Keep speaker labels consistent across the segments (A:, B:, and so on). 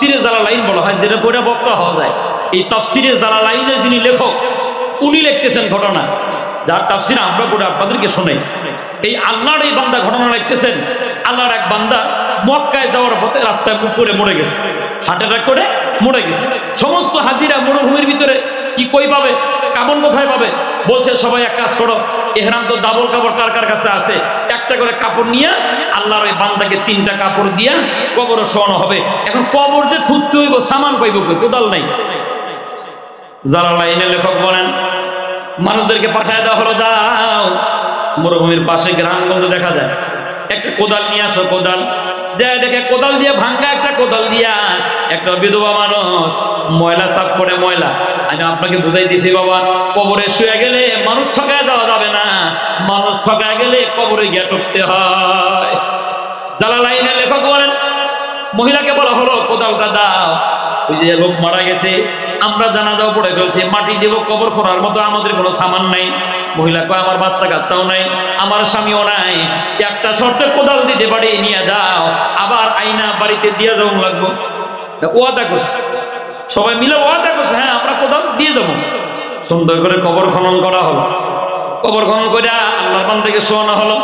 A: তাফসিরে জালালাইন বলা হয়, যেটা পড়ে বক্তা হওয়া যায়। এই তাফসিরে জালালাইনের যিনি লেখক উনি লিখতেছেন ঘটনা, যার তাফসির আমরা পড়ে আপনাদেরকে শোনাই। এই আল্লাহর এই বান্দা ঘটনা লিখতেছেন। আল্লাহর এক বান্দা মক্কায় যাওয়ার পথে রাস্তায় পড়ে মরে গেছে, হার্ট অ্যাটাক করে মরে গেছে। সমস্ত হাজিরা মরুভূমির ভিতরে কি কই পাবে, কাপড় কোথায় পাবে? বলছে সবাই এক কাজ করো, এহরাম তো ডাবল কাপড় কার কার কাছে আছে, একটা করে কাপড় নিয়ে আল্লাহর ওই বান্দাকে 3টা কাপড় দিয়া কবরে শোয়ানো হবে। এখন কবর যে খুঁজতে হইব, সামান পাইব কই? কোদাল নাই। জালালাইনের লেখক বলেন মানুষদেরকে পাঠায় দেওয়া হলো, যাও মরুভূমির পাশে গ্রামগঞ্জ দেখা যায়, একটা কোদাল নিয়ে আসো। কোদাল যায় দেখে কোদাল দিয়ে ভাঙ্গা একটা কোদাল দিয়া একটা বিধবা মানুষ ময়লা সাফ করে। ময়লা আমি আপনাকে বুঝাই দিছি বাবা, কবরে শুয়ে গেলে মানুষ ঠকায় যাওয়া যাবে না, মানুষ ঠকায় গেলে কবরে গিয়ে ঠকতে হয়। জালালাইনের লেখক বলেন মহিলাকে বলা হলো কোদালটা দাও, ওই যে লোক মারা গেছে আমরা জানাজাও পড়ে ফেলছি, মাটি দেব কবর খোঁড়ার মতো আমাদের কোনো সামান নাই। মহিলা কয় আমার বাচ্চা কাচ্চাও নাই, আমার স্বামীও নাই, একটা শর্তে কোদাল দিতে পারি, নিয়ে দাও, আবার আইনা বাড়িতে দিয়ে যাও লাগবো। ওয়াদা করছে, সবাই মিলে ওয়াদা করছে, হ্যাঁ আমরা কোদাল দিয়ে যাবো। সুন্দর করে কবর খনন করা হলো। কবর খনন করে আল্লাহর বান্দাকে শোয়ানো হলো।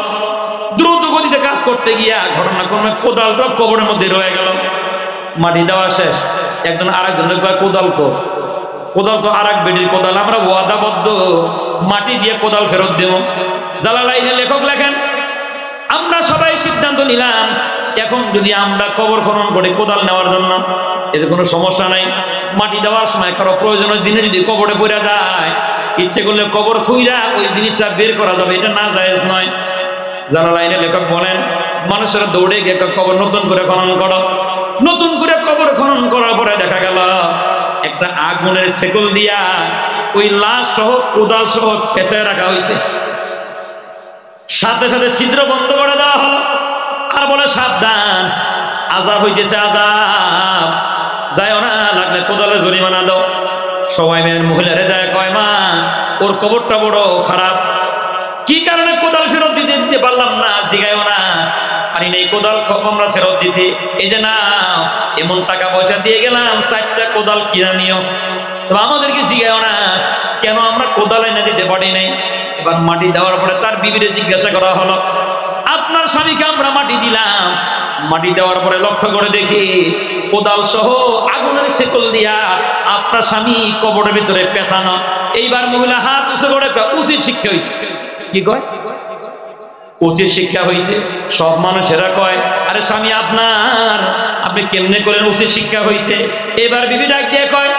A: দ্রুত গতিতে কাজ করতে গিয়া ঘটনাক্রমে কোদালটা কবরের মধ্যে রয়ে গেল। মাটি দেওয়া শেষ, একজন আরেকজনের কয় কোদাল কো, কোদাল তো আরেক বেডির কোদাল, আমরা ওয়াদাবদ্ধ মাটি দিয়ে কোদাল ফেরত দেব। জালালাইনের লেখক লেখেন আমরা সবাই সিদ্ধান্ত নিলাম এখন যদি আমরা কবর খনন করি কোদাল নেওয়ার জন্য, এতে কোনো সমস্যা নাই। মাটি দেওয়ার সময় কারো প্রয়োজনীয় জিনিস যদি কবরে পড়ে যায়, ইচ্ছে করলে কবর খুইরা ওই জিনিসটা বের করা যাবে, এটা না জায়েজ নয়। জালালাইনের লেখক বলেন মানুষের দৌড়ে গিয়ে কবর নতুন করে খনন করো। নতুন করে কবর খনন করার পরে দেখা গেল একটা আগুনের শেকল দিয়া ওই লাশ সহ কোদাল সহ পেঁচায় রাখা হয়েছে। সাথে সাথে ছিদ্র বন্ধ করে দেওয়া হলো, আর বলে সাবধান আযাব হইতেছে, আযাব যায়ও না, লাগলে কোদালে জরিমানা দাও। সবাই মেয়ের মহিলারে যায় কয় মা ওর কবরটা বড় খারাপ, কি কারণে কোদাল ফেরত দিতে পারলাম না, জিগায়ও না, পারি নেই কোদাল আমরা ফেরত দিতে। এই যে না এমন টাকা পয়সা দিয়ে গেলাম 4টা কোদাল কিনা নিও, তবে আমাদেরকে জিগায়ও না কেন আমরা কোদাল এনে দিতে পারি নাই। এবার মাটি দেওয়ার পরে তার বিবিরে জিজ্ঞাসা করা হলো আপনার স্বামীকে আমরা মাটি দিলাম, মাটি দেওয়ার পরে লক্ষ্য করে দেখি কোদাল সহ আগুনের শেকল দিয়া আপনার স্বামী কবরের ভিতরে পেছানো। এইবার মহিলা হাত উঁচু করে উচিত শিক্ষা হয়েছে। কি কয়? উচিত শিক্ষা হয়েছে। সব মানুষেরা কয় আরে স্বামী আপনার, আপনি কেমনে করেন, উচিত শিক্ষা হয়েছে। এবার বিবি ডাক দিয়ে কয়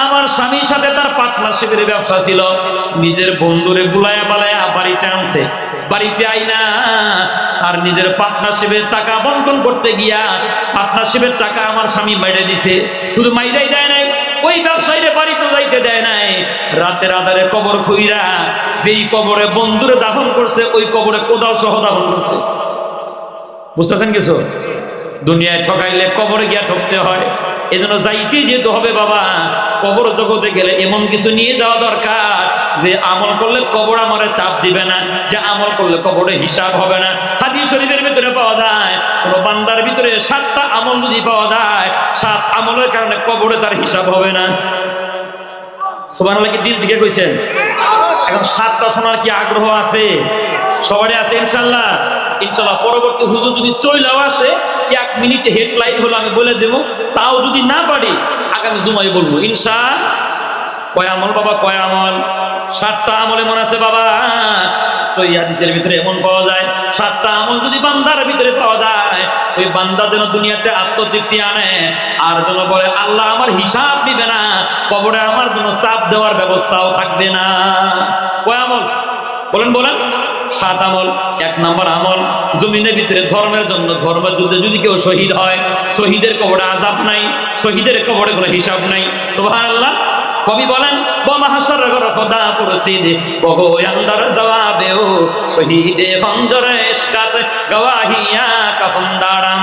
A: আমার স্বামীর সাথে তার পার্টনারশিপের ব্যবসা ছিল, নিজের বন্ধুরে বুলায়া বালায়া বাড়িতে আনছে, বাড়িতে আইনা আর নিজের পার্টনারশিপের টাকা বন্টন করতে গিয়া পার্টনারশিপের টাকা আমার স্বামী মাইরে দিছে। শুধু মাইরাই দেয় নাই, ওই ব্যবসায়ীরে বাড়ি তো যাইতে দেয় নাই, রাতের আধারে কবর খুইরা যেই কবরে বন্ধুরে দাফন করছে ওই কবরে কোদাল সহ দাফন করছে। বুঝতেছেন কিছু? দুনিয়ায় ঠকাইলে কবরে গিয়া ঠকতে হয়, এজন্য যাইতে যেতে হবে বাবা। কবর জগতে গেলে এমন কিছু নিয়ে যাওয়া দরকার যে আমল করলে কবর আমারে চাপ দিবে না, যে আমল করলে কবরে হিসাব হবে না। হাদিস শরীফের ভিতরে পাওয়া যায় কোন বান্দার ভিতরে 7টা আমল যদি পাওয়া যায়, 7 আমলের কারণে কবরে তার হিসাব হবে না। সুবহানাল্লাহ কি দিল থেকে কইছেন? এখন 7টা শোনার কি আগ্রহ আছে? সবারই আছে ইনশাআল্লাহ। ইনশাআল্লাহ পরবর্তী হুজুর যদি চইলাও আসে 1 মিনিটে হেডলাইন হলো আমি বলে দেব, তাও যদি না পারি আগামী জুমায় বলবো ইনশাআল্লাহ। কয় আমল বাবা, কয় আমল? 7টা আমল এমন আছে বাবা, সহিহ হাদিসের ভিতরে এমন পাওয়া যায় 7টা আমল যদি বান্দার ভিতরে পাওয়া যায়, ওই বান্দা যেন দুনিয়াতে আত্মতৃপ্তি আনে, আর যেন বলে আল্লাহ আমার হিসাব দিবে না, কবরে আমার জন্য চাপ দেওয়ার ব্যবস্থাও থাকবে না। কয় আমল বলেন বলেন? 7 আমল। 1 নম্বর আমল, জমিনের ভিতরে ধর্মের জন্য ধর্মের যুদ্ধে যদি কেউ শহীদ হয়, শহীদের কবরে আযাব নাই, শহীদের কবরে কোনো হিসাব নাই। সুবহানাল্লাহ। কবি বলেন বমাহাশার গর খোদা পুরসিদ বগো আন্দার জবাবেও শহীদে খঞ্জরে ইশকাত গওয়াহিয়া কাফন্দারাম।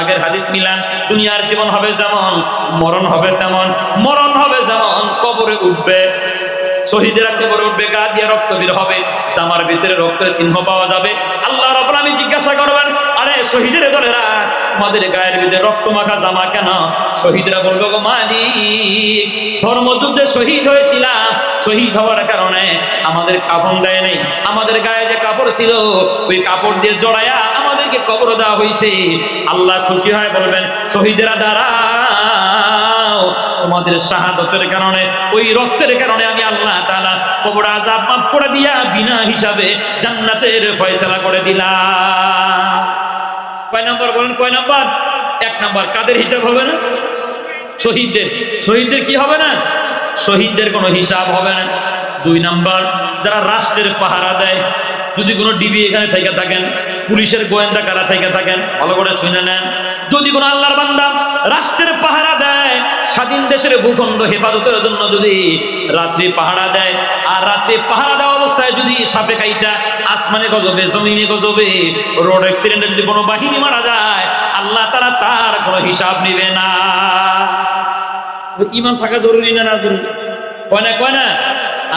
A: আগের হাদিস মিলান, দুনিয়ার জীবন হবে যেমন মরণ হবে তেমন, মরণ হবে যেমন কবরে উঠবে, শহীদেরা কবরে উঠবে, গা দিয়ে রক্ত বের হবে, জামার ভিতরে রক্তের চিহ্ন পাওয়া যাবে। আল্লাহ রাব্বুল আলামিন জিজ্ঞাসা করবেন আরে শহীদের দলেরা তোমাদের গায়ের ভিতরে রক্ত মাখা জামা কেন? শহীদরা বলবে গো মালিক, ধর্মযুদ্ধে শহীদ হয়েছিলাম, শহীদ হওয়ার কারণে আমাদের কাফন দেয় নাই, আমাদের গায়ে যে কাপড় ছিল ওই কাপড় দিয়ে জড়ায়া আমাদেরকে কবর দেওয়া হয়েছে। আল্লাহ খুশি হয় বলবেন শহীদেরা দাঁড়াও, তোমাদের শাহাদতের কারণে ওই রক্তের কারণে আমি আল্লাহ তাআলা কবর আযাব মাফ করে দিয়া বিনা হিসাবে জান্নাতের ফয়সালা করে দিলাম। কয় নাম্বার বলেন, কয় নাম্বার? 1 নাম্বার কাদের হিসাব হবে না? শহীদদের। শহীদদের কি হবে না? শহীদদের কোনো হিসাব হবে না। 2 নাম্বার যারা রাষ্ট্রের পাহারা দেয়, যদি কোনো ডিবি এখানে থেকে থাকেন, পুলিশের গোয়েন্দা কারা থেকে থাকেন, ভালো করে শুনে নেন। যদি কোনো আল্লাহর বান্দা রাষ্ট্রের পাহারা দেয়, স্বাধীন দেশের ভূখণ্ড হেফাজতের জন্য যদি রাত্রি পাহারা দেয়, আর রাত্রি পাহারা দেওয়া অবস্থায় যদি সাপে কাইটা আসমানে গজবে, জমিনে গজবে, রোড অ্যাক্সিডেন্টে যদি কোনো বাহিনী মারা যায়, আল্লাহ তাআলা তার কোনো হিসাব নিবে না। ঈমান থাকা জরুরি না? না জরুরি? কয় না, কয় না?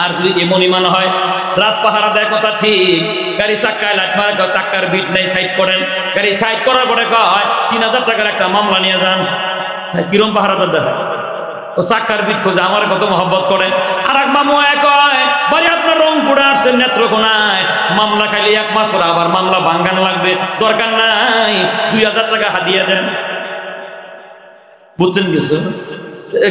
A: আর যদি এমন ঈমান হয়, রাত পাহারা দেয় কথা ঠিক, গাড়ি চাক্কায় লাট মারে, চাক্কার বিট নাই, সাইড করেন, গাড়ি সাইড করার পরে কয় 3000 টাকার একটা মামলা নিয়ে যান। কিরম পাহারাদার দেখা? ও চাক্কার বিট খোঁজে, আমার কত মহব্বত করে। আর এক মামু কয় বাড়ি আপনার রংপুরে আসছেন নেত্রকোনায়, মামলা খাইলে 1 মাস পরে আবার মামলা ভাঙ্গানো লাগবে, দরকার নাই, 2000 টাকা হাদিয়া দেন। বুঝছেন কিছু?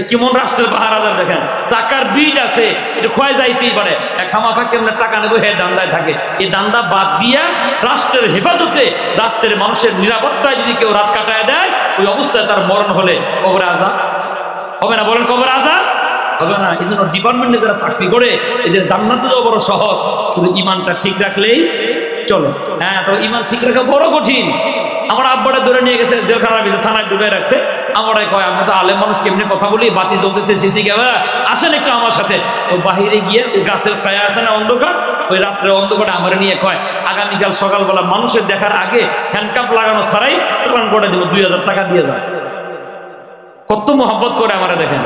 A: কেমন রাষ্ট্রের পাহারাদার দেখেন, চাকার বিট আছে, এটা ক্ষয় যাইতেই পারে, খামাখা কেমন টাকা নেবো হে দান্দায় থাকে। এই দান্দা বাদ দিয়া রাষ্ট্রের হেফাজতে, রাষ্ট্রের মানুষের নিরাপত্তায় যদি কেউ রাত কাটায় দেয়, ওই অবস্থায় তার মরণ হলে কবরে আযাব হবে না? বলেন কবরে আযাব হবে না? এই জন্য ডিপার্টমেন্টে যারা চাকরি করে এদের জান্নাতে যাওয়া বড় সহজ, শুধু ইমানটা ঠিক রাখলেই চলো। হ্যাঁ, তো ইমান ঠিক রাখা বড় কঠিন। আমার আব্বাটা ধরে নিয়ে গেছে জেলখানার ভিতরে, থানায় ডুবে রাখছে। আমারাই কয় আমরা তো আলেম মানুষ, কেমনি কথা বলি, বাতি জ্বলতেছে, সিসি ক্যামেরা, আসেন একটু আমার সাথে। ও বাহিরে গিয়ে গাছের ছায়া আছে না অন্ধকার, ওই রাত্রে অন্ধকারে আমার নিয়ে কয় আগামীকাল সকালবেলা মানুষের দেখার আগে হ্যান্ডকাপ লাগানো ছাড়াই চালান করে দেবো, 2000 টাকা দিয়ে যায়। কত মহব্বত করে আমারা দেখেন।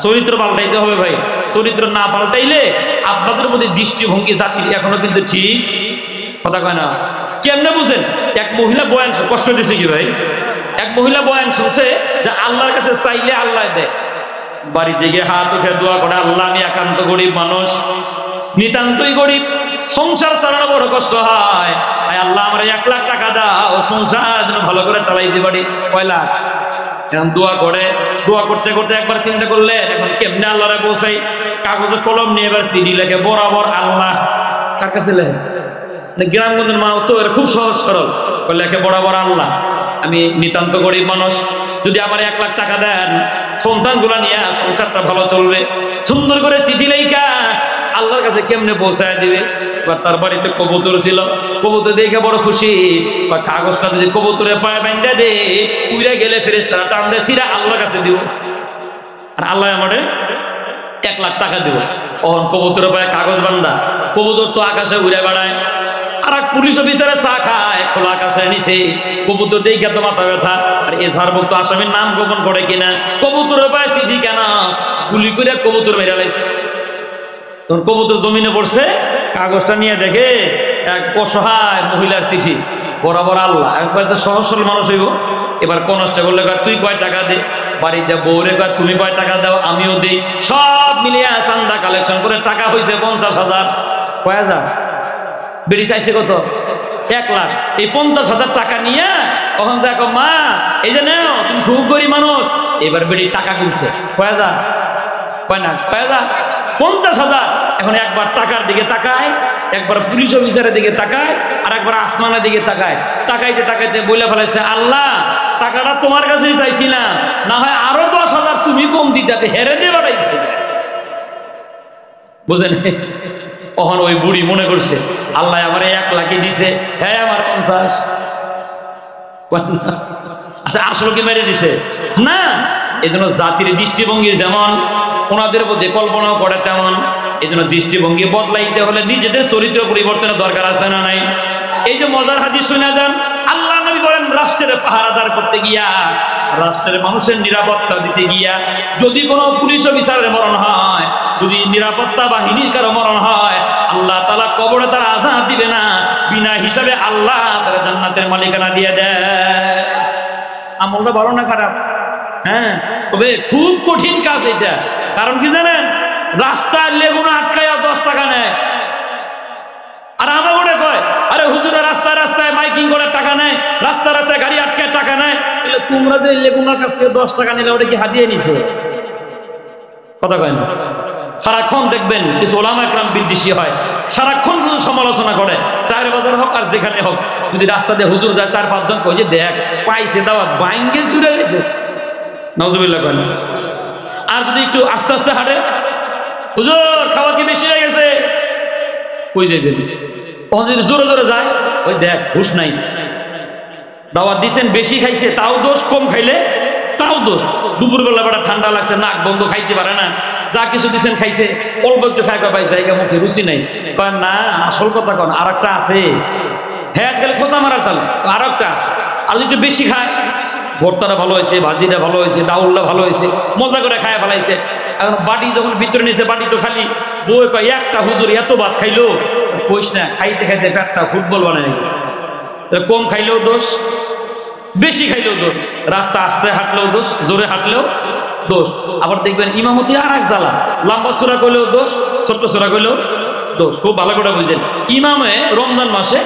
A: চরিত্র পাল্টাইতে হবে ভাই, চরিত্র না পাল্টাইলে আপনাদের মধ্যে দৃষ্টিভঙ্গি জাতির এখনো কিন্তু ঠিক কথা কয় না। কেমনে বুঝেন? এক মহিলা বয়ান, কষ্ট দিছে কি ভাই, এক মহিলা বয়ান শুনছে যে আল্লাহর কাছে চাইলে আল্লাহ দেয়। বাড়িতে গিয়ে হাত উঠে দোয়া করে, আল্লাহ আমি একান্ত গরিব মানুষ, নিতান্তই গরিব, সংসার চালানো বড় কষ্ট হয়, আল্লাহ আমার 1 লাখ টাকা দাও, সংসার যেন ভালো করে চালাইতে পারি। কয় লাখ? এখন দোয়া করে, দোয়া করতে করতে একবার চিন্তা করলেন এখন কেমনে আল্লাহরে পৌঁছাই। কাগজে কলম নিয়ে এবার সিডি লেখে, বরাবর আল্লাহ। কার কাছে লেখে? গ্রামগঞ্জের মা তো এর খুব সহজ সরল, লেখে বরাবর আল্লাহ আমি নিতান্ত গরিব মানুষ, যদি আমার 1 লাখ টাকা দেন সন্তানগুলা নিয়ে সংসারটা ভালো চলবে। সুন্দর করে চিঠি লেখা আল্লাহর কাছে কেমনে পৌঁছায় দিবে। এবার তার বাড়িতে কবুতর ছিল, কবুতর দেখে বড় খুশি, বা কাগজটা যদি কবুতরের পায়ে বাঁধা দে, উড়ে গেলে ফেরেশতারা টান দিয়ে সিরা আল্লাহর কাছে দিব, আর আল্লাহ আমারে 1 লাখ টাকা দিব। ওহন কবুতরের পায়ে কাগজ বান্ধা, কবুতর তো আকাশে উড়ে বেড়ায়। আর এক পুলিশ অফিসারে চা খায় খোলা আকাশের নিচে, কবুতর দেখে তো মাথা ব্যথা। আর এজাহারভুক্ত আসামির নাম গোপন করে কিনা, কবুতরের পায়ে চিঠি কেন, গুলি করে কবুতর মেরে লাইছে। তখন কবুতর জমিনে পড়ছে, কাগজটা নিয়ে দেখে এক অসহায় মহিলার চিঠি, বরাবর আল্লাহ। একবার তো সহজ সরল মানুষ হইব। এবার কনস্টেবল বললে তুই কয় টাকা দে, বাড়ি যা বউরে কয় তুমি কয় টাকা দাও, আমিও দিই, সব মিলিয়ে চান্দা কালেকশন করে টাকা হয়েছে 50,000। কয় হাজার? বেড়ি চাইছে কত? 1 লাখ। এই 50,000 টাকা নিয়ে তখন দেখো মা এই যে নেও, তুমি খুব গরিব মানুষ। এবার বেড়ি টাকা কিনছে কয় হাজার? কয় না, কয় হাজার? 50,000। এখন একবার টাকার দিকে তাকায়, একবার পুলিশ অফিসারের দিকে তাকায়, আর একবার আসমানের দিকে তাকায়। তাকাইতে তাকাইতে বলে ফেলাইছে আল্লাহ টাকাটা তোমার কাছেই চাইছিলাম, না হয় আরো 10,000 তুমি কম দিতে, হেরে দিয়ে বাড়াইছে। বুঝেন? তখন ওই বুড়ি মনে করছে আল্লাহ আমার 1 লাখই দিছে, হ্যাঁ আমার 50। আচ্ছা আসলে কি মেরে দিছে না? এই জন্য জাতির দৃষ্টিভঙ্গি যেমন ওনাদের মধ্যে কল্পনা করে তেমন। এই জন্য দৃষ্টিভঙ্গি বদলাইতে হলে নিজেদের চরিত্র পরিবর্তনের দরকার আছে না নাই? এই যে মজার হাদিস শুনে যান, আল্লাহ নবী বলেন রাষ্ট্রের পাহারাদার করতে গিয়া, রাষ্ট্রের মানুষের নিরাপত্তা দিতে গিয়া যদি কোনো পুলিশ অফিসারের মরণ হয়, যদি নিরাপত্তা বাহিনীর কারো মরণ হয়, আল্লাহ তাআলা কবরে তার আযাব দিবে না, বিনা হিসাবে আল্লাহ তার জান্নাতের মালিকানা দিয়ে দেয়। আমলটা ভালো না খারাপ? হ্যাঁ, তবে খুব কঠিন কাজ এটা। কারণ কি জানেন, রাস্তায় লেগুনা আটকায়া 10 টাকা নেয়। আর আমরা মনে কয় আরে হুজুরে রাস্তায় রাস্তায় মাইকিং করে টাকা নেয়, রাস্তায় রাস্তায় গাড়ি আটকায় টাকা নেয়। তোমরা যে লেগুনার কাছ থেকে 10 টাকা নিলে ওটা কি হাদিয়ে নিছো? কথা কয় না। সারাক্ষণ দেখবেন কিছু ওলামা একরাম বিদ্বেষী হয়, সারাক্ষণ শুধু সমালোচনা করে, চায়ের বাজার হোক আর যেখানে হোক। যদি রাস্তা দিয়ে হুজুর যায় 4-5 জন কই যে দেখ পাইছে দাওয়াত বাইঙ্গে জুড়ে দিতেছে, নাউজুবিল্লাহ কয় না। আর যদি একটু আস্তে আস্তে হাঁটে, হুজুর খাওয়া কি বেশি হয়ে গেছে, কই যাইবেন? তখন যদি জোরে জোরে যায়, ওই দেখ হুশ নাই, দাওয়াত দিচ্ছেন বেশি খাইছে তাও দোষ, কম খাইলে তাও দোষ। দুপুরবেলা বেলা ঠান্ডা লাগছে, নাক বন্ধ, খাইতে পারে না, যা কিছু দিচ্ছেন খাইছে, অল্প একটু খাই পাই জায়গা মুখে রুচি নাই। কয় না আসল কথা কন, আর একটা আছে। হ্যাঁ গেলে খোঁচা মারার তালে আর একটা আছে। আর যদি বেশি খায়, ভর্তাটা ভালো হয়েছে, ভাজিটা ভালো হয়েছে, ডাউলটা ভালো হয়েছে, মজা করে খায় ফেলাইছে। এখন বাটি যখন ভিতরে নিয়েছে, বাটি তো খালি। বই কয় একটা হুজুর এত ভাত খাইলো, কইস না, খাইতে খাইতে পেটটা ফুটবল বানায় গেছে। কম খাইলেও দোষ, বেশি খাইলেও দোষ, রাস্তা আস্তে হাঁটলেও দোষ, জোরে হাঁটলেও দোষ। আবার দেখবেন ইমামতি আর এক জ্বালা, লম্বা সূরা কইলেও দোষ, ছোট্ট সূরা কইলেও দোষ। খুব ভালো করে বুঝেন, ইমামে রমজান মাসে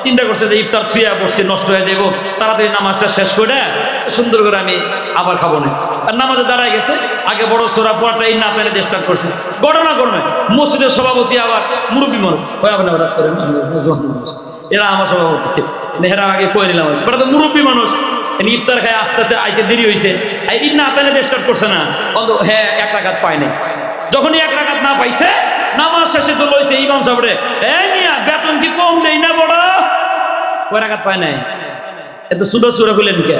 A: চিন্তা করছে যে ইফতার থুইয়া বসছে, নষ্ট হয়ে যাবো, তাড়াতাড়ি নামাজটা শেষ করে সুন্দর করে আমি আবার খাবো না। আর নামাজে দাঁড়ায় গেছে, আগে বড় সূরা পড়াটাই না পেরে ডিস্টার্ব করছে। ঘটনা করবে মসজিদের সভাপতি আবার মুরব্বী মানুষ, এরা আমার সভাপতি, এরা আগে কয়ে নিলাম, তো মুরব্বী মানুষ, ইফতার খায় আস্তে আস্তে আইতে দেরি হয়েছে, ইবনে আতাইলে ডিস্টার্ব করছে না, হ্যাঁ 1 রাকাত পায় নাই। যখনই 1 রাকাত না পাইছে, নামাজ শেষে তো লইছে ইমাম সাহেবরে, এই মিয়া বেতন কি কম দেই না বড়? 1 রাকাত পায় নাই, এত সুদা সুরা খুলেন কে?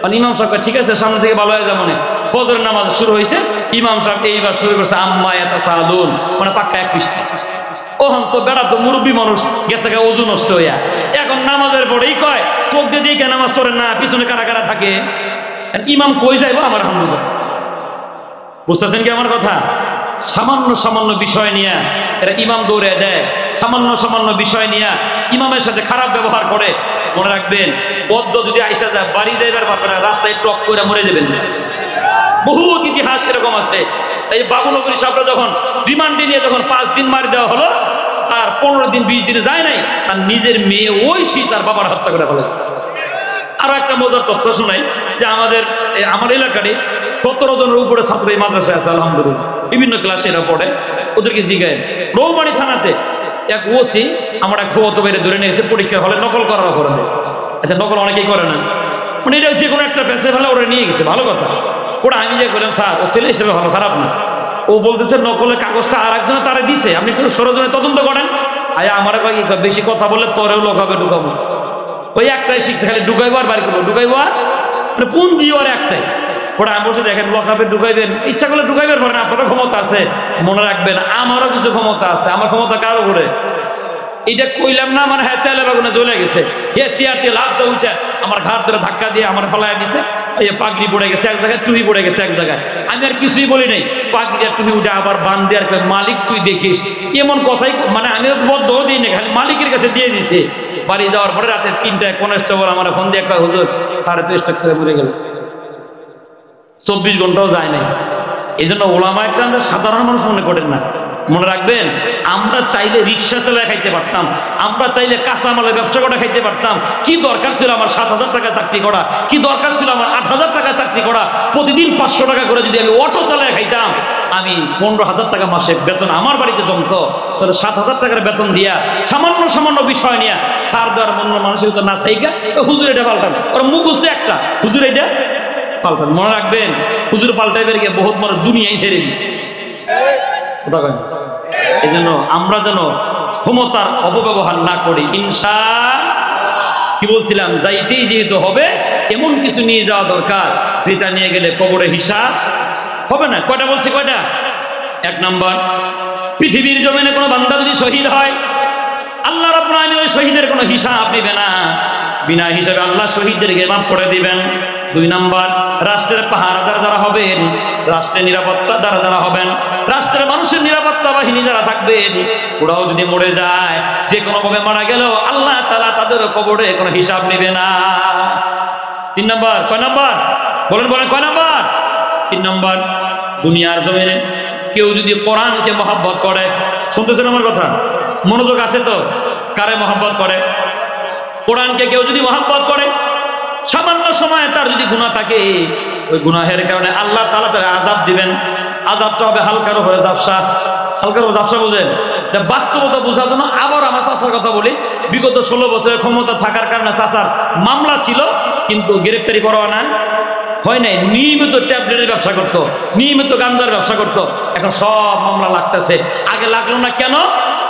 A: মানে ইমাম সাহেব ঠিক আছে, সামনে থেকে ভালো হয়ে যাবে। মনে ফজরের নামাজ শুরু হয়েছে, ইমাম সাহেব এইবার শুরু করছে আম্মা ইয়াতাসালুন, মানে পাক্কা 1 পৃষ্ঠা। ওহন তো বেড়া তো মুরব্বী মানুষ গেছে গা ওযু নষ্ট হইয়া, এখন নামাজের পরেই কয় চোখ দিয়ে দিকে নামাজ পড়েন না, পিছনে কারা কারা থাকে, ইমাম কই যাইবো আমার হামদুজা। বুঝতেছেন কি আমার কথা? সামান্য সামান্য বিষয় নিয়ে এরা ইমাম দৌড়ে দেয়, সামান্য সামান্য বিষয় নিয়ে ইমামের সাথে খারাপ ব্যবহার করে। মনে রাখবেন, বদ্ধ যদি আইসা যায় বাড়ি যাইবার পারবে না, রাস্তায় টক করে মরে যাবেন। বহুত ইতিহাস এরকম আছে। এই বাবুনগরী সাহেবরা যখন রিমান্ডে নিয়ে যখন 5 দিন মারি দেওয়া হলো, তার 15 দিন 20 দিনে যায় নাই, তার নিজের মেয়ে ওই তার বাবার হত্যা করে ফেলেছে। আরো একটা মজার তথ্য শোনাই, যে আমার এলাকারই 17 জনের উপরে ছাত্র এই মাদ্রাসায় আছে আলহামদুলিল্লাহ, বিভিন্ন ক্লাসে এরা পড়ে। ওদেরকে জিগায় রৌমারী থানাতে এক ওসি আমার এক ফুয়াতো বাইরে ধরে নিয়েছে, পরীক্ষা হলে নকল করার করে। আচ্ছা নকল অনেকেই করে না, মানে এটা যে কোনো একটা পেশে ফেলে ওরা নিয়ে গেছে, ভালো কথা। ওরা আমি যে বললাম স্যার ও ছেলে হিসেবে ভালো, খারাপ না। ও বলতেছে নকলের কাগজটা আর একজনে তারা দিছে, আপনি একটু সরজনে তদন্ত করেন। আয়া আমার বেশি কথা বললে তোরেও লোকাবে ঢুকাবো। ওই একটাই শিখছে, খালি ঢুকাইবো আর বাড়ি করবো, ঢুকাইবো আর মানে পুঞ্জি ওর একটাই। ওরা আমি বলছি দেখেন লকাবে ঢুকাইবেন, ইচ্ছা করলে ঢুকাইবেন পারেন, আপনারও ক্ষমতা আছে। মনে রাখবেন আমারও কিছু ক্ষমতা আছে, আমার ক্ষমতা কারো করে এটা কইলাম না, মানে হ্যাঁ তেলে বাগুনে জ্বলে গেছে, এ সিয়ারটি লাভ তো উঠে আমার ঘাট ধরে ধাক্কা দিয়ে আমার পালায় দিছে। এই পাগড়ি পড়ে গেছে এক জায়গায়, টুপি পড়ে গেছে এক জায়গায়, আমি আর কিছুই বলি নাই। পাগড়ি আর টুপি উঠে আবার বান দিয়ে আর মালিক তুই দেখিস, এমন কথাই মানে আমি বদ্ধ দিই না, খালি মালিকের কাছে দিয়ে দিছে। বাড়ি যাওয়ার পরে রাতে 3টায় কনস্টেবল আমার ফোন দিয়ে কয় হুজুর 3.5 টাকা করে মরে গেল, 24 ঘন্টাও যায় নাই। এই জন্য ওলামা একরামরা সাধারণ মানুষ মনে করেন না। মনে রাখবেন, আমরা চাইলে রিক্সা চালায় খাইতে পারতাম, আমরা চাইলে কাঁচামালের ব্যবসা করে খাইতে পারতাম। কি দরকার ছিল আমার 7,000 টাকা চাকরি করা, কি দরকার ছিল আমার 8,000 টাকা চাকরি করা? প্রতিদিন 500 টাকা করে যদি আমি অটো চালায় খাইতাম, আমি 15,000 টাকা মাসে বেতন আমার বাড়িতে জমতো। তাহলে 7,000 টাকার বেতন দিয়া সামান্য সামান্য বিষয় নিয়ে ছাড় দেওয়ার মন মানসিকতা না থাইকা হুজুর এটা পাল্টান, ওর মুখ বুঝতে একটা হুজুর এটা পাল্টান। মনে রাখবেন, হুজুর পাল্টাইবার গিয়ে বহুত মানুষ দুনিয়ায় ছেড়ে দিছে। কথা কয় এই জন্য আমরা যেন ক্ষমতার অপব্যবহার না করি। কি বলছিলাম, যাইতেই যেহেতু হবে এমন কিছু নিয়ে যাওয়া দরকার যেটা নিয়ে গেলে কবরে হিসাব হবে না। কয়টা বলছি, কয়টা? 1 নম্বর, পৃথিবীর জমিনে কোনো বান্দা যদি শহীদ হয়, আল্লাহ রাব্বুল আলামিন ওই শহীদের কোনো হিসাব নেবে না, বিনা হিসাবে আল্লাহ শহীদদেরকে মাফ করে দিবেন। 2 নাম্বার, রাষ্ট্রের পাহারাদার যারা হবেন, রাষ্ট্রের নিরাপত্তা যারা হবেন, রাষ্ট্রের মানুষের নিরাপত্তা বাহিনী যারা থাকবেন, ওরাও যদি মরে যায়, যে কোনো ভাবে মারা গেল, আল্লাহ তাআলা তাদের কবরে কোনো হিসাব নেবে না। 3 নাম্বার, কয় নাম্বার বলেন বলেন, কয় নাম্বার? 3 নাম্বার, দুনিয়ার জমিনে কেউ যদি কোরআনকে মহব্বত করে, শুনতেছেন আমার কথা? মনোযোগ আছে তো? কারে মহব্বত করে? কোরআনকে কেউ যদি মহব্বত করে, সামান্য সময় তার যদি গুনাহ থাকে, ওই গুনাহের কারণে আল্লাহ তাআলা তার আযাব দিবেন। আযাবটা হবে হালকার উপরে ঝাপসা। হালকার উপরে ঝাপসা বুঝেন? বাস্তবতা বোঝার জন্য আবার আমার চাচার কথা বলি। বিগত 16 বছরের ক্ষমতা থাকার কারণে চাচার মামলা ছিল, কিন্তু গ্রেফতারি পরোয়ানা হয় নাই। নিয়মিত ট্যাবলেটের ব্যবসা করতো, নিয়মিত গাঞ্জার ব্যবসা করতো, এখন সব মামলা লাগতেছে। আগে লাগলো না কেন?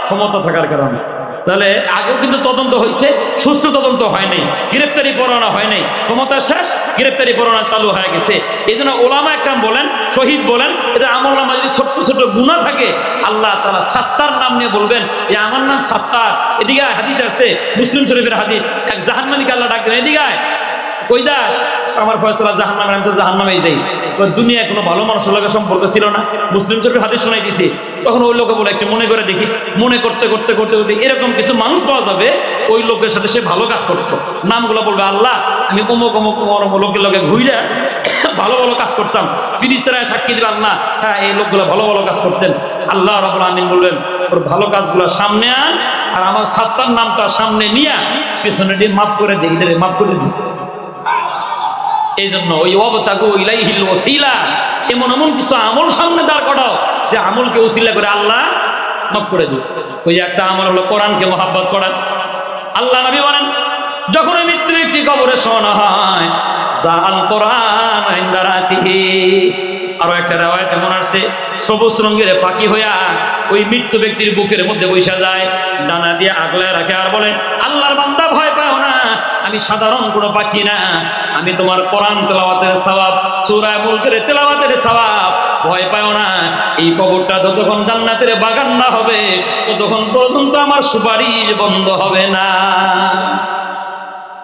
A: ক্ষমতা থাকার কারণে। তাহলে আগেও কিন্তু তদন্ত হয়েছে, সুষ্ঠু তদন্ত হয় নাই, গ্রেফতারি পরোয়ানা হয় নাই, ক্ষমতা শেষ, গ্রেফতারি পরোয়ানা চালু হয়ে গেছে। এই জন্য ওলামা একরাম বলেন, শহীদ বলেন, এদের আমল নামা যদি ছোট্ট ছোট গুনাহ থাকে, আল্লাহ তাআলা সাত্তার নাম নিয়ে বলবেন, এ আমার নাম সাত্তার। এদিকে হাদিস আসছে, মুসলিম শরীফের হাদিস, এক জাহান্নামীকে আল্লাহ ডাকবেন, এদিকে কই যাস? আমার ফয়সালা জাহান্নামে, আমি তো জাহান্নামেই যাই। দুনিয়ায় কোনো ভালো মানুষের লোকের সম্পর্ক ছিল না, মুসলিম শরীফের হাদিস শোনাই দিছি। তখন ওই লোকে বলে একটু মনে করে দেখি, মনে করতে করতে করতে করতে এরকম কিছু মানুষ পাওয়া যাবে, ওই লোকের সাথে সে ভালো কাজ করতো। নামগুলো বলবে, আল্লাহ আমি অমুক অমুক লোকের লোকে ঘুরে ভালো ভালো কাজ করতাম। ফিরিস্তারা সাক্ষী দিবে, আল্লাহ হ্যাঁ এই লোকগুলো ভালো ভালো কাজ করতেন। আল্লাহ রাব্বুল আমিন বলবেন, ওর ভালো কাজগুলো সামনে আন, আর আমার সাত্তার নামটা সামনে নিয়ে পেছনে দিয়ে মাফ করে দিই, মাফ করে দিই। এই জন্য ওই ওয়াবতাগু ইলাইহিল ওয়াসিলা, এমন এমন কিছু আমল সামনে দাঁড় করাও যে আমলকে ওসিলা করে আল্লাহ মাফ করে দিই। ওই একটা আমল হলো কোরআনকে মহব্বত করা। আল্লাহ নবী বলেন, যখন ওই মৃত্যু ব্যক্তি কবরে শোয়ানো হয়, জাআল কোরআন ইনদা রাসিহি, আরো একটা riwayat এমন আসছে, সবুজ রঙের পাখি হইয়া ওই মৃত্যু ব্যক্তির বুকের মধ্যে বসে যায়, ডানা দিয়ে আগলায় রাখে, আর বলে, আল্লাহর বান্দা ভয় পাও না, আমি সাধারণ কোনো পাখি না, আমি তোমার কোরআন তেলাওয়াতের সওয়াব, সূরা মুলকের তেলাওয়াতের সওয়াব, ভয় পাও না। এই কবরটা যতক্ষণ জান্নাতের বাগান না হবে, ততক্ষণ পর্যন্ত আমার সুপারিশ বন্ধ হবে না।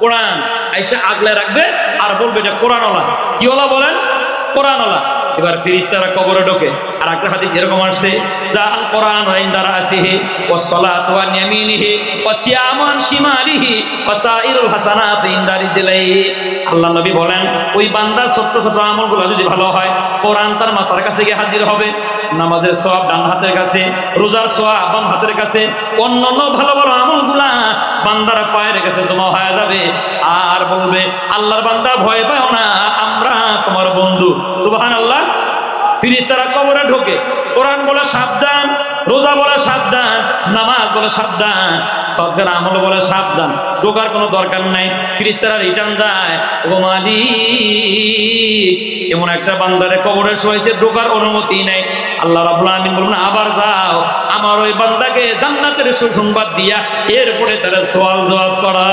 A: কোরআন আইসা আগলায় রাখবে, আর বলবে এটা কোরআনওয়ালা। কি ওলা বলেন? কোরআনওয়ালা। এবার ফেরেশতারা কবরে ঢোকে। আর একটা হাদিস এরকম আসছে, জাআল কোরআন ইনদা রাসিহি ওয়াস সালাতু আন ইয়ামিনিহি ওয়াস সিয়ামু আন শিমালিহি ওয়া সাইরুল হাসানাত ইনদা রিজলিহি। আল্লাহ নবী বলেন, ওই বান্দার ছোট ছোট আমলগুলো যদি ভালো হয়, কোরআন তার মাথার কাছে গিয়ে হাজির হবে, নামাজের সওয়াব ডান হাতের কাছে, রোজার সওয়াব বাম হাতের কাছে, অন্যান্য ভালো ভালো আমলগুলা বান্দার পায়ের কাছে জমা হয়ে যাবে, আর বলবে, আল্লাহর বান্দা ভয় পাও না, আমরা তোমার বন্ধু। সুবহানাল্লাহ। ফেরেশতারা কবরে ঢোকে, কোরআন বলে সাবধান, রোজা বলে সাবধান, নামাজ বলে সাবধান, সদকার আমল বলে সাবধান, ঢোকার কোনো দরকার নাই। ফেরেশতারা রিটার্ন যায়, ও মালিক, এমন একটা বান্দারে কবরে শোয়াইছে, ঢোকার অনুমতি নেই। আল্লাহ রাব্বুল আমিন বলেন, আবার যাও, আমার ওই বান্দাকে জান্নাতের সুসংবাদ দিয়া এরপরে তার সওয়াল জবাব করা।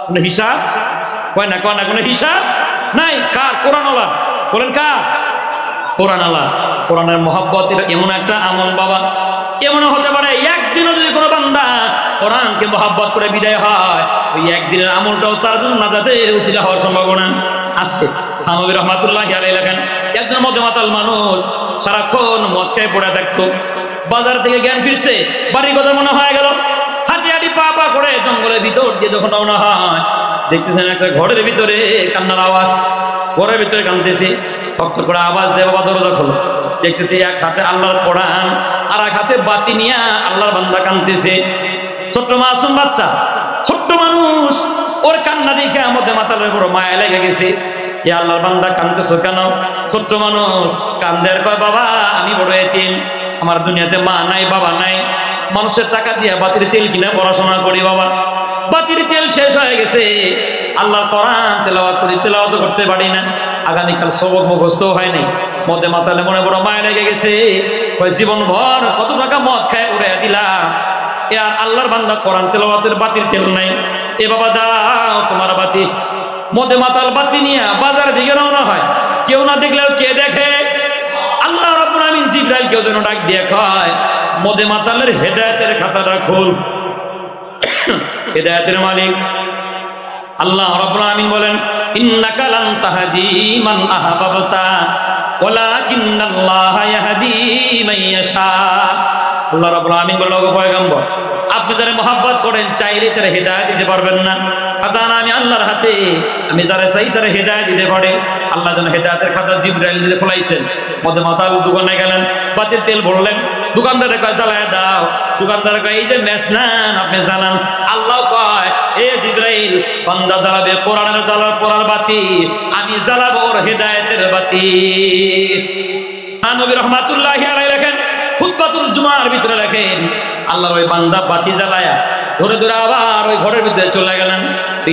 A: কোনো হিসাব কয় না, কয় না, কোনো হিসাব নাই। কার? কোরআনওয়ালা। বলেন কার? কোরআনওয়ালা। কোরআনের মহব্বত এমন একটা আমল বাবা, এমন হতে পারে একদিনও যদি কোনো বান্দা কোরআনকে মহব্বত করে বিদায় হয়, ওই একদিনের আমলটাও তার জন্য নাজাতের উসিলা হওয়ার সম্ভাবনা আছে। থানবী রাহমাতুল্লাহি আলাইহি লেখেন, একজন মদে মাতাল মানুষ সারাক্ষণ মদ খেয়ে পড়ে থাকতো, বাজার থেকে জ্ঞান ফিরছে, বাড়ির কথা মনে হয়ে গেল, হাঁটি হাঁটি পা পা করে জঙ্গলের ভিতর দিয়ে যখন রওনা হয়, দেখতেছেন একটা ঘরের ভিতরে কান্নার আওয়াজ, ঘরের ভিতরে কাঁদতেছে, শক্ত করে আওয়াজ দেয়, বাবা দরজা খোলো। দেখতেছি এক হাতে আল্লাহর কোরআন, আর এক হাতে বাতি নিয়ে আল্লাহর বান্দা কাঁদতেছে। ছোট্ট মাসুম বাচ্চা, ছোট্ট মানুষ, ওর কান্না দেখে আমাদের মাথার বড় মায়া লেগে গেছে। এ আল্লাহর বান্দা কাঁদতেছো কেন? ছোট্ট মানুষ কান্দে, আর কয়, বাবা আমি বড় এতিম, আমার দুনিয়াতে মা নাই, বাবা নাই, মানুষের টাকা দিয়ে বাতির তেল কিনে পড়াশোনা করি, বাবা বাতির তেল শেষ হয়ে গেছে, আল্লাহর কোরআন তেলাওয়াত করি, তেলাওয়াত করতে পারি না, আগামীকাল সবক মুখস্থ হয় নাই, মদে মাতালে মনে বড় মায়া লেগে গেছে, জীবন ভর কত টাকা মদ খায় উড়ে দিলাম, এ আর আল্লাহর বান্দা কোরআন তেলাওয়াতের বাতির তেল নাই, এ বাবা দাও তোমার বাতি। মদে মাতাল বাতি নিয়ে বাজার দিকে রওনা হয়, কেউ না দেখলেও কে দেখে? আল্লাহ রাব্বুল আমিন জিবরাইল কেউ যেন ডাক দিয়ে কয়, মদে মাতালের হেদায়েতের খাতাটা খোল। হেদায়েতের মালিক আল্লাহ রাব্বুল আমিন বলেন, ইন্নাকা লান তাহদি মান আহবাবতা ওয়ালাকিন্নাল্লাহা ইয়াহদি মান ইয়াশা। আল্লাহ রাব্বুল আলামিন বললেন, ওগো পয়গম্বর, আপনি যারা মহব্বত করেন চাইলে তারা হেদায়েত দিতে পারবেন না। খাজানা আমি আল্লাহর হাতে, আমি যারা চাই তারা হেদায়েত দিতে পারে। আল্লাহ যেন হেদায়েতের খাতা জিবরাইল দিয়ে খোলাইছেন। মধ্যে মাতাল দোকানে গেলেন, বাতির তেল ভরলেন, দোকানদারে কয় জ্বালায় দাও। দোকানদারে কয় এই যে ম্যাচ নেন আপনি জ্বালান। আল্লাহ কয় এ জিবরাইল, বান্দা জ্বালাবে কোরআনের জ্বালার পড়ার বাতি, আমি জ্বালাবো ওর হেদায়েতের বাতি। নবী রহমাতুল্লাহি আলাইহি লেখেন, খুতবাতুল জুমার ভিতরে লেখেন, আল্লাহর ওই বান্দা বাতি জ্বালায়া ধরে ধরে আবার ওই ঘরের ভিতরে চলে গেলেন।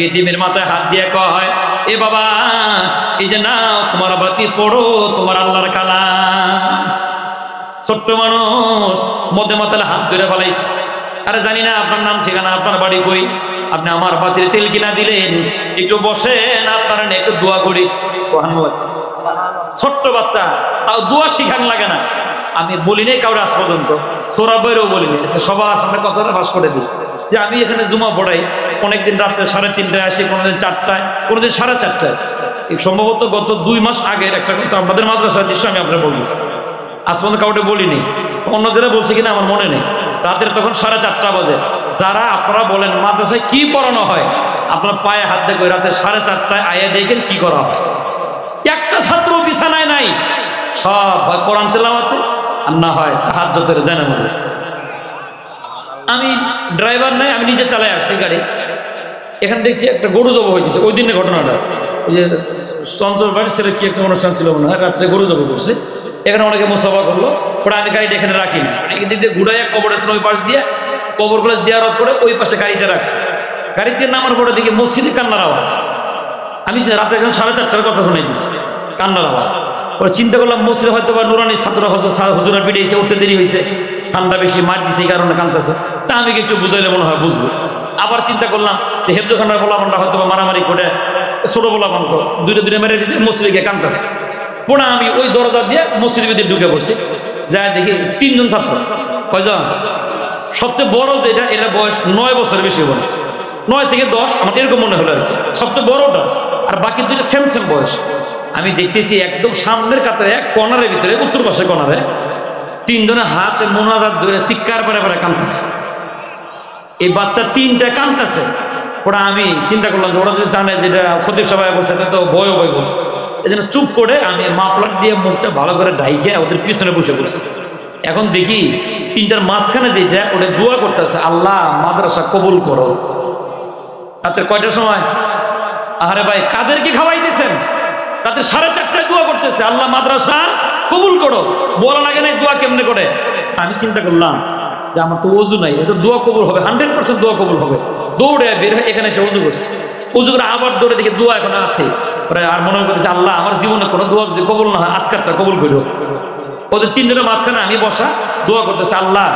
A: ইতিমের মাথায় হাত দিয়ে কয়, এ বাবা, এই যে নাও তোমার বাতি, পড়ো তোমার আল্লাহর কালাম। ছোট্ট মানুষ মধ্যে মাথায় হাত ধরে ফেলাইছে। আরে জানি না আপনার নাম ঠিকানা, আপনার বাড়ি কই, আপনি আমার বাতির তেল কিনা দিলেন, একটু বসেন, আপনার একটু দোয়া করি। সুবহানাল্লাহ। ছোট্ট বাচ্চা, তাও দোয়া শিখান লাগে না। আমি বলি নাই কাউরে আজ পর্যন্ত, সোরা বইরেও বলিনি, সবার সামনে কথাটা ফাঁস করে দিই যে আমি এখানে জুমা পড়াই। অনেকদিন রাত্রে 3:30টায় আসি, কোনোদিন 4টায়, কোনোদিন 4:30টায়। সম্ভবত গত 2 মাস আগের একটা কথা আমাদের মাদ্রাসার দৃশ্য আমি আপনার বলছি, আজ পর্যন্ত কাউকে বলিনি। অন্য যারা বলছি কিনা আমার মনে নেই। রাতের তখন 4:30 বাজে। যারা আপনারা বলেন মাদ্রাসায় কি পড়ানো হয়, আপনার পায়ে হাত দেখে রাতে 4:30টায় আয়া দেখেন কি করা হয়। একটা ছাত্র বিছানায় নাই, সব হয় কোরআন তেলাওয়াতে আর না হয় তাহাজ্জুদের জানাজা। আমি ড্রাইভার নাই, আমি নিজে চালাই আসছি গাড়ি। এখানে দেখছি একটা গরু জব হয়েছে। ওই দিনের ঘটনাটা, ওই যে চঞ্চল বাড়ির ছেলে কি একটা অনুষ্ঠান ছিল মনে হয়, রাত্রে গরু জব করছে। এখানে অনেকে মুসাফা করলো, ওরা আমি গাড়িটা এখানে রাখিনি, এদিক দিয়ে ঘুরাইয়া কবর আছে ওই পাশ দিয়ে, কবরগুলো জিয়ারত করে ওই পাশে গাড়িটা রাখছে। গাড়িতে নামার পরে দেখি মসজিদে কান্নার আওয়াজ। আমি রাতে এখানে 4:30টার কথা শুনে দিচ্ছি, কান্নার আওয়াজ। ওরা চিন্তা করলাম মসজিদে হয়তো বা নুরানির ছাত্র হুজুরা পিটিয়েছে, উঠতে দেরি হয়েছে, ঠান্ডা বেশি, মার দিছে, এই কারণে কাঁদতেছে। তা আমি একটু বুঝাইলে মনে হয় বুঝবো। আবার চিন্তা করলাম যে হেফজখানার পোলাপানটা হয়তো বা মারামারি করে, ছোট পোলাপান তো দুইটা মেরে দিয়েছে, মসজিদে গিয়ে কাঁদতেছে। পুনঃ আমি ওই দরজা দিয়ে মসজিদের ভিতরে ঢুকে পড়ছি। যাই দেখি 3 জন ছাত্র। কয়জন? সবচেয়ে বড় যেটা, এটা বয়স 9 বছরের বেশি হবে, 9 থেকে 10 আমার এরকম মনে হলো আর কি, সবচেয়ে বড়টা। আর বাকি দুইটা সেম বয়স। আমি দেখতেছি একদম সামনের কাতারে এক কর্নারের ভিতরে, উত্তর পাশে কর্নারে 3 জনের হাতে মোনাজাত ধরে চিৎকার করে কাঁদতেছে। এই বাচ্চা 3টা কাঁদতেছে। ওরা আমি চিন্তা করলাম ওরা যদি জানে যেটা খতিব সবাই বলছে তো ভয়ও পাইব, এই জন্য চুপ করে আমি মাফলার দিয়ে মুখটা ভালো করে ঢাইকে ওদের পিছনে বসে পড়ছি। এখন দেখি 3টার মাঝখানে যেটা, ওটা দোয়া করতেছে, আল্লাহ মাদ্রাসা কবুল করো। রাতে কয়টার সময়? আরে ভাই, কাদেরকে খাওয়াইতেছেন? রাতে 4:30টায় দোয়া করতেছে, আল্লাহ মাদ্রাসা কবুল করো। বলা লাগে নাই দোয়া কেমনে করে। আমি চিন্তা করলাম যে আমার তো ওযু নাই, এটা দোয়া কবুল হবে, 100% দোয়া কবুল হবে। দৌড়ে বের হয়ে এখানে এসে ওযু করছে। ওযু করে আবার দৌড়ে দেখি দোয়া এখন আছে। আর মনে করতেছে আল্লাহ আমার জীবনে কোনো দোয়া যদি কবুল না হয় আজকেরটা কবুল করো। ওদের 3 জনের মাঝখানে আমি বসা, দোয়া করতেছে, আল্লাহ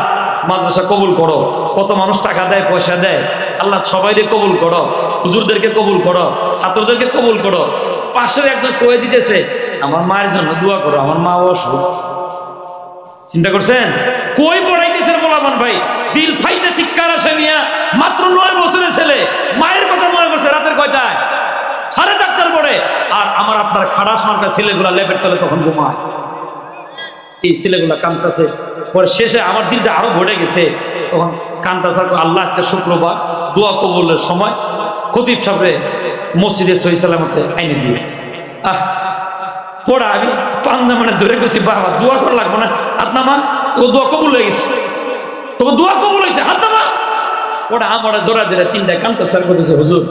A: মাদ্রাসা কবুল করো। কত মানুষ টাকা দেয়, পয়সা দেয়, আল্লাহ সবাইকে কবুল করো, হুজুরদেরকে কবুল করো, ছাত্রদেরকে কবুল করো। পাশের একজন কয়ে দিতেছে, আমার মায়ের জন্য দোয়া করো, আমার মা অসুখ। চিন্তা করছেন কই পড়াইতেছেন বলামান ভাই, দিল ফাইটা চিৎকার আসে মিয়া। মাত্র 9 বছরের ছেলে মায়ের কথা মনে করছে রাতের কয়টায়? 4:30টার পরে। আর আমার আপনার খাড়াস মার্কা ছেলেগুলা লেপের তলে তখন ঘুমায়। এই ছেলেগুলা কাঁদতেছে। পরে শেষে আমার দিলটা আরো ভরে গেছে। তখন কাঁদতেছে, আল্লাহ আজকে শুক্রবার, দোয়া কবুলের সময়, খতিব সাহেব মসজিদে সহি সালামতে আইনে দিবে। পড়া আমি পান্দা মানে ধরে গেছি, বাবা দোয়া করা লাগবে না, হাত নামা, তো দোয়া কবুল হয়ে গেছে, তখন দোয়া কবুল হয়েছে, হাত নামা। ওটা আমার জোড়া ধরে 3টা কাঁদতেছে আর করতেছে, হুজুর,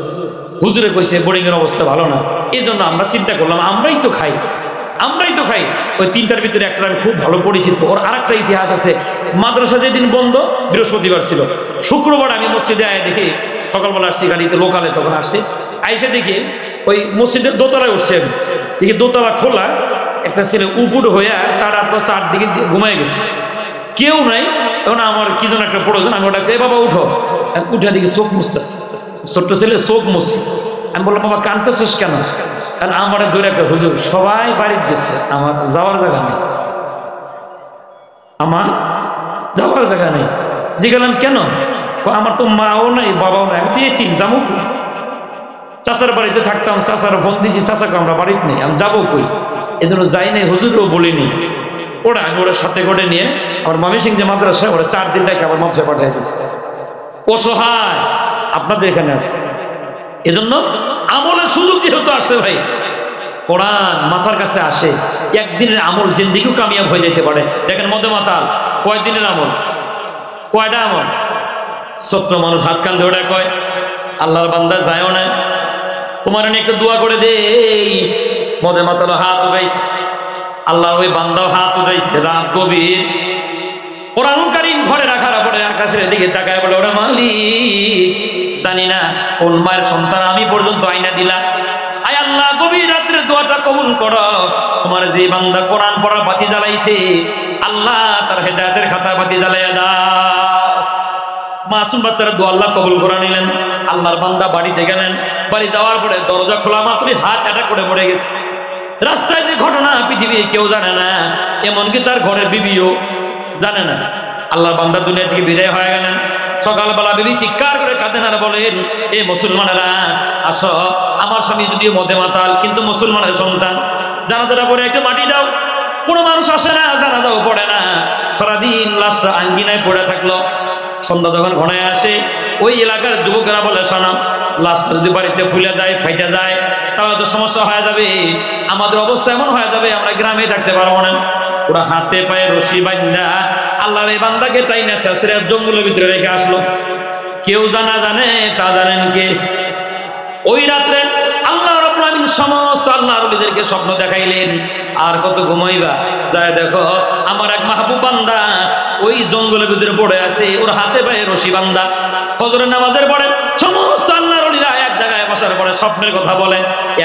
A: হুজুরে কইছে বোর্ডিং এর অবস্থা ভালো না। এই জন্য আমরা চিন্তা করলাম আমরাই তো খাই। ওই 3টার ভিতরে একটা আমি খুব ভালো পরিচিত, ওর আরেকটা ইতিহাস আছে। মাদ্রাসা যেদিন বন্ধ, বৃহস্পতিবার ছিল, শুক্রবার আমি মসজিদে আয় দেখি, সকালবেলা আসছি গাড়িতে, লোকালে তখন আসছি, আইসে দেখি ওই মসজিদের দোতলায় উঠছে, দেখি দোতলা খোলা, একটা ছেলে উপুট হইয়া চারদিকে ঘুমাই গেছে, কেউ নাই। তখন আমার কি যেন একটা প্রয়োজন, আমি ওটা বাবা উঠো, উঠে দেখি চোখ মুছতেছে, ছোট্ট ছেলে চোখ মুছে। আমি বললাম বাবা কাঁদতেছিস কেন? কারণ আমার ধরে একটা, হুজুর সবাই বাড়িতে গেছে, আমার যাওয়ার জায়গা নেই, আমার যাওয়ার জায়গা নেই। জিজ্ঞাসা কেন? আমার তো মাও নাই, বাবাও নাই, আমি তো এতিম, যাবো। চাচার বাড়িতে থাকতাম, চাচার ফোন দিছি, চাচাকে আমরা বাড়িতে নেই, আমি যাবো কই, এজন্য যাই নাই, হুজুরও বলিনি। ওরা আমি ওরা সাথে করে নিয়ে আমার ময়মনসিংহ যে মাদ্রাসায় ওরা 4 দিন রেখে আবার মাদ্রাসায় পাঠিয়ে দিচ্ছে। অসহায় আপনাদের এখানে আছে, এজন্য আমলের সুযোগ যেহেতু আসছে ভাই, কোরআন মাথার কাছে আসে, একদিনের আমল জিন্দেগিও কামিয়াব হয়ে যেতে পারে। দেখেন মধ্যে মাতাল কয়দিনের আমল, কয়টা আমল। ছোট্ট মানুষ হাত কান ধরে কয় আল্লাহর বান্দা যায়ও না, তোমার নিয়ে একটু দোয়া করে দেই। মধ্যে মাতাল হাত উঠাইছে, আল্লাহর ওই বান্দাও হাত উঠাইছে, রাত গভীর, কোরআন কারীম ঘরে রাখার পরে আকাশের দিকে তাকায় বলে ওরা মালিক জানি না কোন মায়ের সন্তান আমি পর্যন্ত আইনা দিলা, আয় আল্লাহ গভীর রাত্রে দোয়াটা কবুল করো। তোমার যে বান্দা কোরআন পড়া বাতি জ্বালাইছে, আল্লাহ তার হেদায়েতের খাতা বাতি জ্বালাইয়া দাও। মাসুম বাচ্চারা দোয়া আল্লাহ কবুল করে নিলেন। আল্লাহর বান্দা বাড়িতে গেলেন, বাড়ি যাওয়ার পরে দরজা খোলা মাত্রই হার্ট অ্যাটাক করে পড়ে গেছে। রাস্তায় যে ঘটনা পৃথিবীর কেউ জানে না, এমনকি তার ঘরের বিবিও জানে না। আল্লাহর বান্দা দুনিয়া থেকে বিদায় হয়ে গেলেন। সকালবেলা বিবি চিৎকার করে কাঁদেন আর বলেন, এ মুসলমানেরা আসো, আমার স্বামী যদিও মদে মাতাল কিন্তু মুসলমানের সন্তান, জানাজাটা পরে একটু মাটি দাও। কোনো মানুষ আসে না, জানাজাও পড়ে না, সারাদিন লাশটা আঙ্গিনায় পড়ে থাকলো। সন্ধ্যা যখন ঘনায় আসে, ওই এলাকার যুবকেরা বলে শোনো, লাশটা যদি বাড়িতে ফুলে যায়, ফাইটা যায়, তাহলে তো সমস্যা হয়ে যাবে, আমাদের অবস্থা এমন হয়ে যাবে আমরা গ্রামে থাকতে পারবো না। ওরা হাতে পায়ে রশি বাঁধা আল্লাহর এই বান্দাকে টাইনা শেষরে জঙ্গলের ভিতরে রেখে আসলো। কেউ জানা জানে, তা জানেন কে? ওই রাত্রে আল্লাহ রাব্বুল আলামিন সমস্ত আল্লাহর ওলিদেরকে স্বপ্ন দেখাইলেন। আর কত ঘুমাইবা, যায় দেখো আমার এক মাহবুব বান্দা ওই জঙ্গলের ভিতরে পড়ে আছে, ওর হাতে পায়ে রশি বান্ধা। ফজরের নামাজের পরে সমস্ত আল্লাহর ওলিরা এক জায়গায় বসার পরে স্বপ্নের কথা বলে।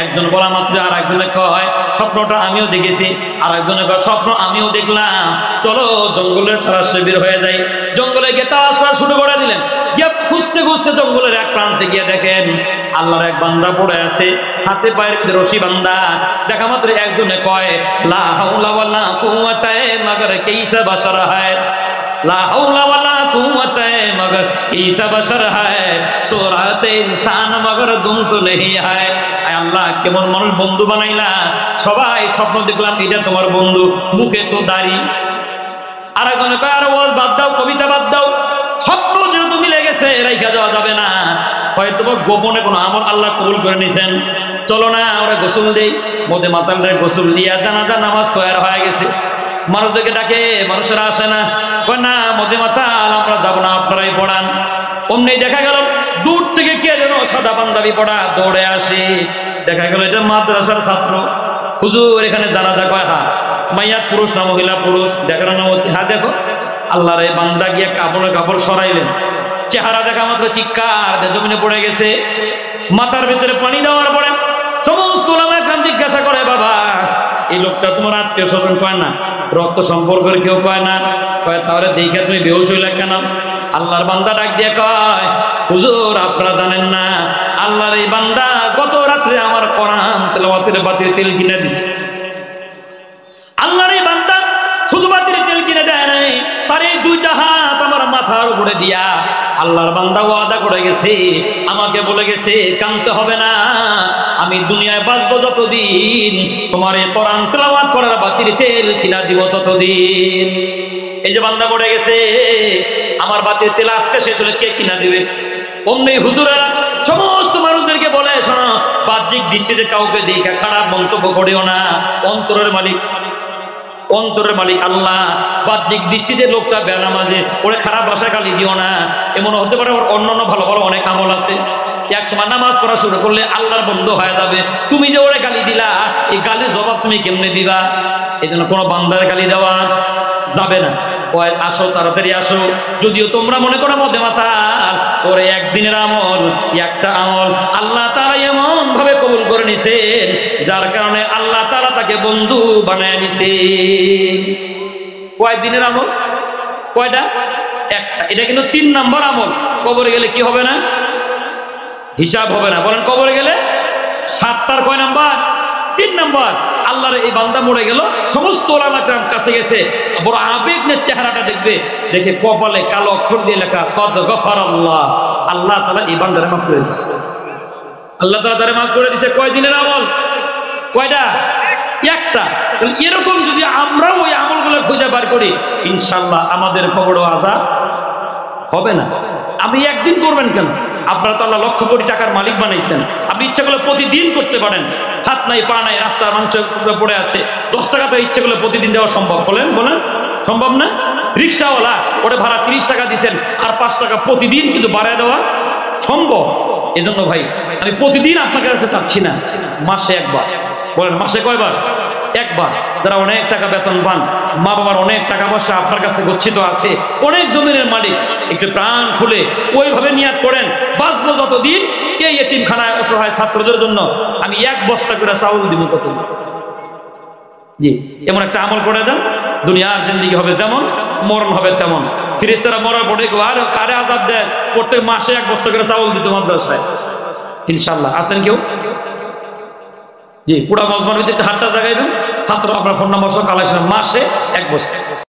A: একজন বলা মাত্র আর একজনে কয় স্বপ্নটা আমিও দেখেছি, আর একজনে কয় স্বপ্ন আমিও দেখলাম, চলো জঙ্গলের তারাশে বের হয়ে যাই। জঙ্গলে গিয়ে তালাশ করা শুরু করে দিলেন। গিয়ে খুঁজতে খুঁজতে জঙ্গলের এক প্রান্তে গিয়ে দেখেন আল্লাহর এক বান্দা পড়ে আছে, হাতে পায়ের ভিতরে রশি বান্ধা। দেখা মাত্র একজনে কয় লা হাওলা ওয়ালা কুওয়াতা মাগর কাইসা বাশার হায়, লা হাওলা ওয়ালা কুওয়াতা মগর কিসা বশর হায়, সুরাতে ইনসান মগর দুম তো নেহি হায়। আয় আল্লাহ কেমন মানুষ বন্ধু বানাইলা, সবাই স্বপ্ন দেখলাম এটা তোমার বন্ধু, মুখে তো দাড়ি। আর একজনে কয় আর ওয়াজ বাদ দাও, কবিতা বাদ দাও, স্বপ্ন যেহেতু মিলে গেছে রাইখা যাওয়া যাবে না, হয়তো গোপনে কোনো আমল আল্লাহ কবুল করে নিছেন, চলো না ওরা গোসল দেই। মধ্যে মাতালদের গোসল দিয়া জানাজা নামাজ তৈরি হয়ে গেছে। মানুষদেরকে ডাকে, মানুষেরা আসে না, কয় না মধ্যে মাতাল আমরা যাবো না, আপনারাই পড়ান। অমনি দেখা গেল দূর থেকে কে যেন সাদা পাঞ্জাবি পড়া দৌড়ে আসে। দেখা গেল এটা মাদ্রাসার ছাত্র। হুজুর এখানে জানাজা, কয় হা মাইয়াত পুরুষ না মহিলা? পুরুষ। দেখার নাম হ্যাঁ দেখো। আল্লাহর এই বান্দা গিয়ে কাপড় সরাইলেন, চেহারা দেখা মাত্র চিৎকার জমিনে পড়ে গেছে। মাথার ভিতরে পানি দেওয়ার পরে সমস্ত ওলামা একরাম জিজ্ঞাসা করে, বাবা এই লোকটা তোমার আত্মীয় স্বজন? কয় না। রক্ত সম্পর্কের কেউ? কয় না। কয় তাহলে দেখে তুমি বেহুশ হইলা কেন? আল্লাহর বান্দা ডাক দিয়ে কয়, হুজুর আপনারা জানেন না, আল্লাহর এই বান্দা গত রাত্রে আমার কোরআন তেলাওয়াতের বাতির তেল কিনে দিছে। আল্লাহর এই বান্দা শুধু বাতির তেল কিনে দেয় নাই, তার এই দুইটা হাত আমার মাথার উপরে দিয়া আল্লাহর বান্দা ওয়াদা করে গেছে, আমাকে বলে গেছে কাঁদতে হবে না, আমি দুনিয়ায় বাঁচবো যতদিন তোমার এই কোরআন তেলাওয়াত করার বাতির তেল কিনা দিব ততদিন। এই যে বান্দা পড়ে গেছে, আমার বাতির তেল আজকে শেষ হলে কে কিনা দিবে? অমনি হুজুরেরা সমস্ত মানুষদেরকে বলে, শোনো বাহ্যিক দৃষ্টিতে কাউকে দেখা খারাপ মন্তব্য করিও না, অন্তরের মালিক আল্লাহ। বাহ্যিক দৃষ্টিতে লোকটা বেনামাজে ওরে খারাপ ভাষায় গালি দিও না, এমন হতে পারে ওর অন্যান্য ভালো ভালো অনেক আমল আছে, এক সময় নামাজ পড়া শুরু করলে আল্লাহর বন্ধ হয়ে যাবে। তুমি যে ওরে গালি দিলা, এই গালির জবাব তুমি কেমনে দিবা? এই জন্য কোনো বান্দার গালি দেওয়া যাবে না। আসো তাড়াতাড়ি আসো, যদিও তোমরা মনে করো মধ্যে মাতাল, ওরে একদিনের আমল, একটা আমল আল্লাহ তাআলা এমন ভাবে কবুল করে নিছেন, যার কারণে আল্লাহ তাআলা তাকে বন্ধু বানায় নিছে। কয় দিনের আমল? কয়টা? একটা। এটা কিন্তু 3 নম্বর আমল। কবরে গেলে কি হবে না? হিসাব হবে না। বলেন কবরে গেলে 7টার কয় নাম্বার? 3 নাম্বার। আল্লাহর এই বান্দা মরে গেল, সমস্ত ওলামা কেরাম কাছে গেছে, বড় আবেগ নিয়ে চেহারাটা দেখবে, দেখে কপালে কালো অক্ষর দিয়ে লেখা কদ গফারাল্লাহ, আল্লাহ তাআলা এই বান্দারে মাফ করে দিয়েছে। আল্লাহ তাআলা তারে মাফ করে দিয়েছে। কয় দিনের আমল? কয়টা? একটা। এরকম যদি আমরাও ওই আমলগুলো খুঁজে বার করি, ইনশাআল্লাহ আমাদের কবরও আযাব হবে না। আপনি একদিন করবেন কেন? আপনারা তো আল্লাহ লক্ষ কোটি টাকার মালিক বানাইছেন, আপনি ইচ্ছা করলে প্রতিদিন করতে পারেন। হাত নাই পা নাই, রাস্তার মানুষ পড়ে আছে, 10 টাকা তো ইচ্ছা করলে প্রতিদিন দেওয়া সম্ভব? বলেন বলেন, সম্ভব না? রিক্সাওয়ালা ওটা ভাড়া 30 টাকা দিচ্ছেন, আর 5 টাকা প্রতিদিন কিন্তু বাড়ায় দেওয়া সম্ভব। এজন্য ভাই আমি প্রতিদিন আপনার কাছে চাচ্ছি না, মাসে একবার। বলেন মাসে কয়বার? একবার। যারা অনেক টাকা বেতন পান, মা বাবার অনেক টাকা পয়সা আপনার কাছে গচ্ছিত আছে, অনেক জমিনের মালিক, একটু প্রাণ খুলে ওইভাবে নিয়াত করেন, বাঁচবো যতদিন এই এতিমখানায় অসহায় ছাত্রদের জন্য আমি 1 বস্তা করে চাউল দিব ততদিন। জি, এমন একটা আমল করে দেন, দুনিয়ার জিন্দেগি হবে যেমন, মরণ হবে তেমন। ফেরেশতারা মরার পরে আর কারে আযাব দেয়? প্রত্যেক মাসে 1 বস্তা করে চাউল দিতে মাদ্রাসায়। ইনশাআল্লাহ আছেন কেউ? জি, পুরা মজমার ভিতরে হাতটা জাগাইবেন, ছাত্র আপনার ফোন নাম্বার সহ কালেকশন, মাসে 1 বস্তা।